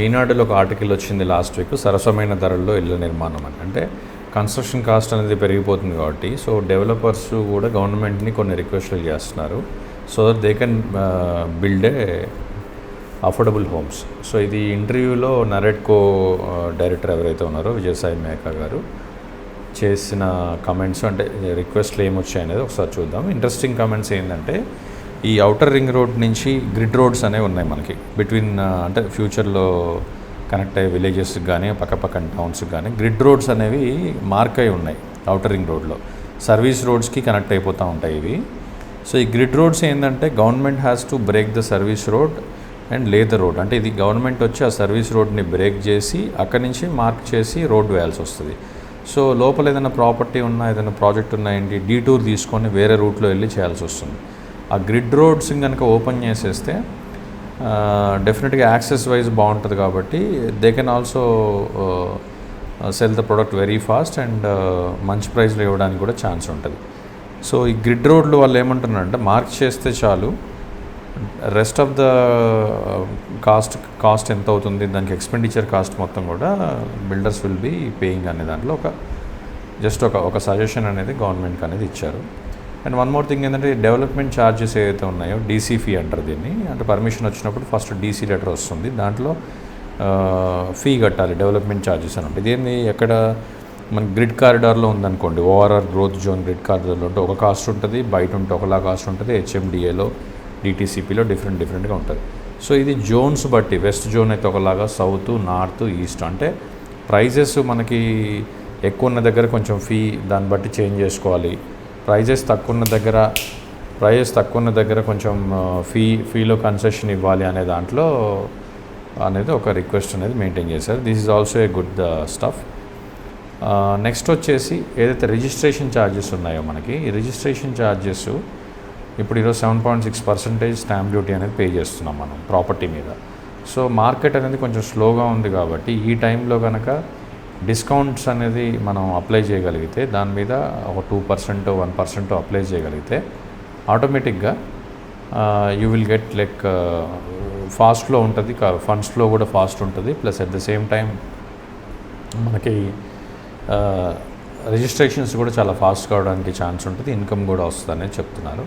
ఈనాడులో ఒక ఆర్టికల్ వచ్చింది లాస్ట్ వీక్, సరసమైన ధరల్లో ఇళ్ళ నిర్మాణం అని. అంటే కన్స్ట్రక్షన్ కాస్ట్ అనేది పెరిగిపోతుంది కాబట్టి సో డెవలపర్స్ కూడా గవర్నమెంట్ని కొన్ని రిక్వెస్ట్లు చేస్తున్నారు so that they can build a affordable homes. So ఇది ఇంటర్వ్యూలో నరేట్కో డైరెక్టర్ ఎవరైతే ఉన్నారో విజయసాయి మేకా గారు చేసిన కమెంట్స్, అంటే రిక్వెస్ట్లు ఏమొచ్చాయి అనేది ఒకసారి చూద్దాం. ఇంట్రెస్టింగ్ కమెంట్స్ ఏంటంటే, ఈ ఔటర్ రింగ్ రోడ్ నుంచి గ్రిడ్ రోడ్స్ అనేవి ఉన్నాయి మనకి బిట్వీన్, అంటే ఫ్యూచర్లో కనెక్ట్ అయ్యే విలేజెస్కి కానీ పక్కపక్కన టౌన్స్కి కానీ గ్రిడ్ రోడ్స్ అనేవి మార్క్ అయి ఉన్నాయి ఔటర్ రింగ్ రోడ్లో. సర్వీస్ రోడ్స్కి కనెక్ట్ అయిపోతూ ఉంటాయి ఇవి. సో ఈ గ్రిడ్ రోడ్స్ ఏంటంటే government has to break the service road and లే ద రోడ్. అంటే ఇది గవర్నమెంట్ వచ్చి ఆ సర్వీస్ రోడ్ని బ్రేక్ చేసి అక్కడి నుంచి మార్క్ చేసి రోడ్ వేయాల్సి వస్తుంది. సో లోపల ఏదైనా ప్రాపర్టీ ఉన్నా ఏదైనా ప్రాజెక్ట్ ఉన్నా ఏంటి డీటూర్ తీసుకొని వేరే రూట్లో వెళ్ళి చేయాల్సి వస్తుంది. ఆ గ్రిడ్ రోడ్స్ కనుక ఓపెన్ చేసేస్తే డెఫినెట్గా యాక్సెస్ వైజ్ బాగుంటుంది కాబట్టి they can also cell the product very fast and మంచి ప్రైస్లో ఇవ్వడానికి కూడా ఛాన్స్ ఉంటుంది. సో ఈ గ్రిడ్ రోడ్లు వాళ్ళు ఏమంటున్నారంటే మార్క్ చేస్తే చాలు, రెస్ట్ ఆఫ్ ద కాస్ట్ ఎంత అవుతుంది, దానికి ఎక్స్పెండిచర్ కాస్ట్ మొత్తం కూడా బిల్డర్స్ విల్ బీ పేయింగ్ అనే దాంట్లో ఒక సజెషన్ అనేది గవర్నమెంట్కి అనేది ఇచ్చారు. అండ్ వన్ మోర్ థింగ్ ఏంటంటే డెవలప్మెంట్ ఛార్జెస్ ఏవైతే ఉన్నాయో డీసీ ఫీ అంటారు దీన్ని. అంటే పర్మిషన్ వచ్చినప్పుడు ఫస్ట్ డీసీ లెటర్ వస్తుంది, దాంట్లో ఫీ కట్టాలి, డెవలప్మెంట్ ఛార్జెస్ అని ఉంటాయి. దీన్ని ఎక్కడ మన గ్రిడ్ కారిడార్లో ఉందనుకోండి, ఓఆర్ఆర్ గ్రోత్ జోన్ గ్రిడ్ కారిడార్లో ఉంటే ఒక కాస్ట్ ఉంటుంది, బయట ఉంటే ఒకలా కాస్ట్ ఉంటుంది, హెచ్ఎండిఏలో డిటీసీపీలో డిఫరెంట్గా ఉంటుంది. సో ఇది జోన్స్ బట్టి వెస్ట్ జోన్ అయితే ఒకలాగా, సౌత్ నార్త్ ఈస్ట్ అంటే ప్రైజెస్ మనకి ఎక్కువ ఉన్న దగ్గర కొంచెం ఫీ దాన్ని బట్టి చేంజ్ చేసుకోవాలి, ప్రైజెస్ తక్కువ ఉన్న దగ్గర కొంచెం ఫీలో కన్సెషన్ ఇవ్వాలి అనే దాంట్లో అనేది ఒక రిక్వెస్ట్ అనేది మెయింటైన్ చేశారు. This is also a good stuff. Next వచ్చేసి ఏదైతే రిజిస్ట్రేషన్ ఛార్జెస్ ఉన్నాయో మనకి, ఈ రిజిస్ట్రేషన్ ఛార్జెస్ ఇప్పుడు ఈరోజు 7.6% స్టాంప్ డ్యూటీ అనేది పే చేస్తున్నాం మనం ప్రాపర్టీ మీద. సో మార్కెట్ అనేది కొంచెం స్లోగా ఉంది కాబట్టి ఈ టైంలో కనుక డిస్కౌంట్స్ అనేది మనం అప్లై చేయగలిగితే, దాని మీద ఒక 2% 1% అప్లై చేయగలిగితే ఆటోమేటిక్గా you will get like fast flow ఉంటుంది, ఫండ్స్ ఫ్లో కూడా ఫాస్ట్ ఉంటుంది, plus at the same time మనకి రిజిస్ట్రేషన్స్ కూడా చాలా ఫాస్ట్ కావడానికి ఛాన్స్ ఉంటుంది, ఇన్కమ్ కూడా వస్తుంది అనేది చెప్తున్నారు.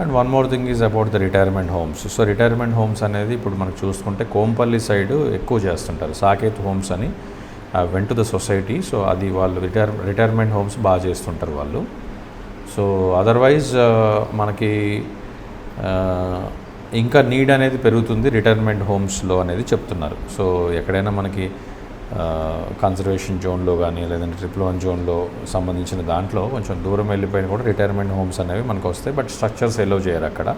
And one more thing is about the retirement homes. So retirement homes అనేది ఇప్పుడు మనం చూసుకుంటే కోంపల్లి సైడ్ ఎక్కువ చేస్తుంటారు, సాకేత్ హోమ్స్ అని went to the society. So అది వాళ్ళు రిటైర్మెంట్ హోమ్స్ బాగా చేస్తుంటారు వాళ్ళు. సో అదర్వైజ్ మనకి ఇంకా నీడ్ అనేది పెరుగుతుంది రిటైర్మెంట్ హోమ్స్లో అనేది చెప్తున్నారు. సో ఎక్కడైనా మనకి కన్జర్వేషన్ జోన్లో కానీ లేదంటే 111 జోన్లో సంబంధించిన దాంట్లో కొంచెం దూరం వెళ్ళిపోయిన కూడా రిటైర్మెంట్ హోమ్స్ అనేవి మనకు వస్తాయి, బట్ స్ట్రక్చర్స్ ఎలో చేయరు అక్కడ.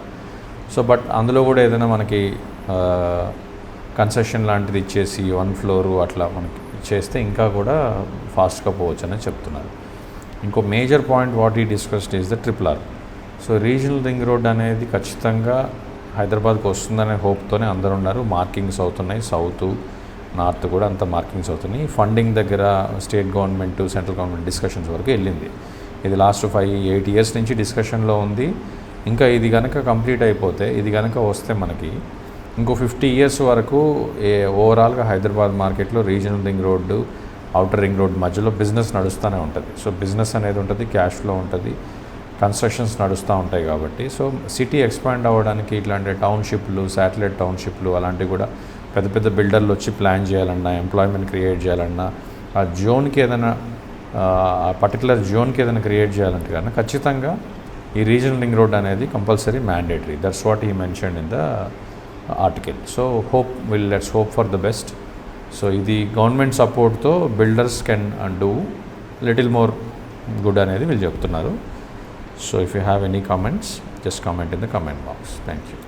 సో బట్ అందులో కూడా ఏదైనా మనకి కన్సెషన్ లాంటిది ఇచ్చేసి 1 ఫ్లోరు అట్లా మనకి చేస్తే ఇంకా కూడా ఫాస్ట్గా పోవచ్చు అని చెప్తున్నారు. ఇంకో మేజర్ పాయింట్ వాట్ ఈ discussed is the RRR. So regional ring road అనేది ఖచ్చితంగా హైదరాబాద్కి వస్తుందనే హోప్తోనే అందరూ ఉన్నారు. మార్కింగ్స్ అవుతున్నాయి, సౌత్ నార్త్ కూడా అంత మార్కింగ్స్ అవుతున్నాయి. ఫండింగ్ దగ్గర state government central government discussions వరకు వెళ్ళింది. ఇది లాస్ట్ 5-8 ఇయర్స్ నుంచి డిస్కషన్లో ఉంది. ఇంకా ఇది కనుక కంప్లీట్ అయిపోతే, ఇది కనుక వస్తే మనకి ఇంకో 50 ఇయర్స్ వరకు ఓవరాల్గా హైదరాబాద్ మార్కెట్లో regional ring road outer ring road మధ్యలో బిజినెస్ నడుస్తూనే ఉంటుంది. సో బిజినెస్ అనేది ఉంటుంది, క్యాష్ ఫ్లో ఉంటుంది, కన్స్ట్రక్షన్స్ నడుస్తూ ఉంటాయి కాబట్టి. సో సిటీ ఎక్స్పాండ్ అవ్వడానికి ఇట్లాంటి టౌన్షిప్లు, శాటిలైట్ టౌన్షిప్లు అలాంటివి కూడా పెద్ద పెద్ద బిల్డర్లు వచ్చి ప్లాన్ చేయాలన్నా, ఎంప్లాయ్మెంట్ క్రియేట్ చేయాలన్నా, ఆ జోన్కి ఏదైనా పర్టికులర్ జోన్కి ఏదైనా క్రియేట్ చేయాలంటే కన్నా ఖచ్చితంగా ఈ రీజనల్ రింగ్ రోడ్ అనేది compulsory mandatory. That's what he mentioned in the article. So let's hope for the best. So ఇది గవర్నమెంట్ సపోర్ట్తో builders can do little more good అనేది వీళ్ళు చెప్తున్నారు. So if you have any comments, just comment in the comment box. Thank you.